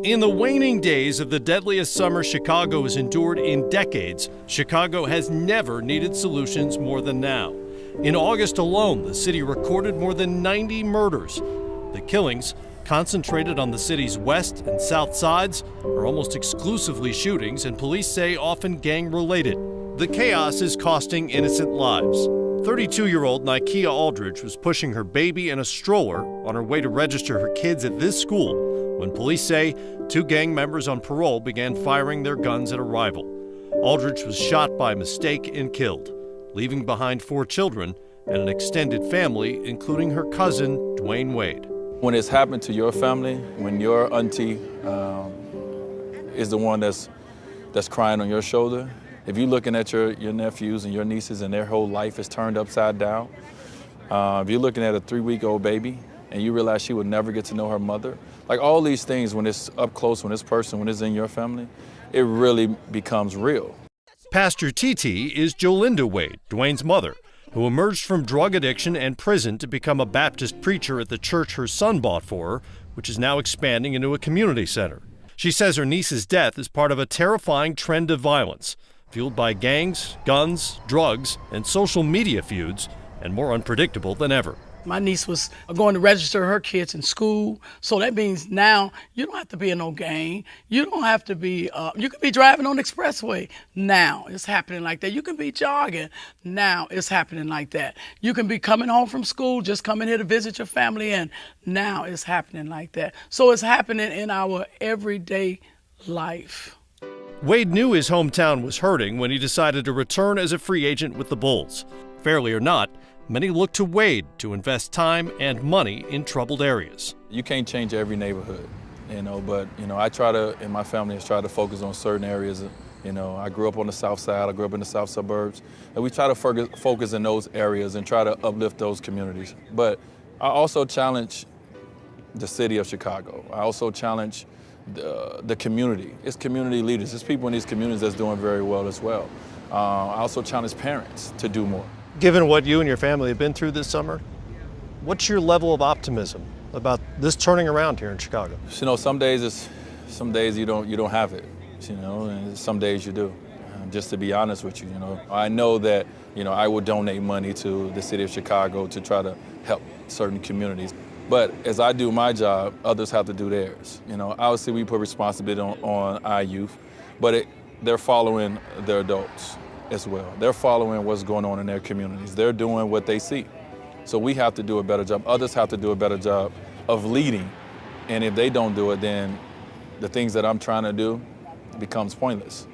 In the waning days of the deadliest summer Chicago has endured in decades, Chicago has never needed solutions more than now. In August alone, the city recorded more than 90 murders. The killings, concentrated on the city's west and south sides, are almost exclusively shootings, and police say often gang-related. The chaos is costing innocent lives. 32-year-old Nikia Aldridge was pushing her baby in a stroller on her way to register her kids at this school when police say two gang members on parole began firing their guns at a rival. Aldridge was shot by mistake and killed, leaving behind 4 children and an extended family, including her cousin, Dwyane Wade. When it's happened to your family, when your auntie is the one that's crying on your shoulder, if you're looking at your nephews and your nieces and their whole life is turned upside down, if you're looking at a 3-week-old baby and you realize she would never get to know her mother, like all these things, when it's up close, when it's in your family, it really becomes real. Pastor Titi is Jolinda Wade, Dwyane's mother, who emerged from drug addiction and prison to become a Baptist preacher at the church her son bought for her, which is now expanding into a community center. She says her niece's death is part of a terrifying trend of violence, fueled by gangs, guns, drugs, and social media feuds, and more unpredictable than ever. My niece was going to register her kids in school, so that means now you don't have to be in no gang. You don't have to be, you can be driving on the expressway. Now it's happening like that. You can be jogging. Now it's happening like that. You can be coming home from school, just coming here to visit your family, and now it's happening like that. So it's happening in our everyday life. Wade knew his hometown was hurting when he decided to return as a free agent with the Bulls. Fairly or not, many look to Wade to invest time and money in troubled areas. You can't change every neighborhood, but I try to, and my family has tried to focus on certain areas. I grew up on the south side, I grew up in the south suburbs, and we try to focus in those areas and try to uplift those communities. But I also challenge the city of Chicago. I also challenge the community. It's community leaders. It's people in these communities that's doing very well as well. I also challenge parents to do more. Given what you and your family have been through this summer, what's your level of optimism about this turning around here in Chicago? Some days you don't have it, and some days you do. Just to be honest with you, I know that, I would donate money to the city of Chicago to try to help certain communities. But as I do my job, others have to do theirs. Obviously we put responsibility on our youth, but they're following their adults as well. They're following what's going on in their communities. They're doing what they see. So we have to do a better job. Others have to do a better job of leading. And if they don't do it, then the things that I'm trying to do becomes pointless.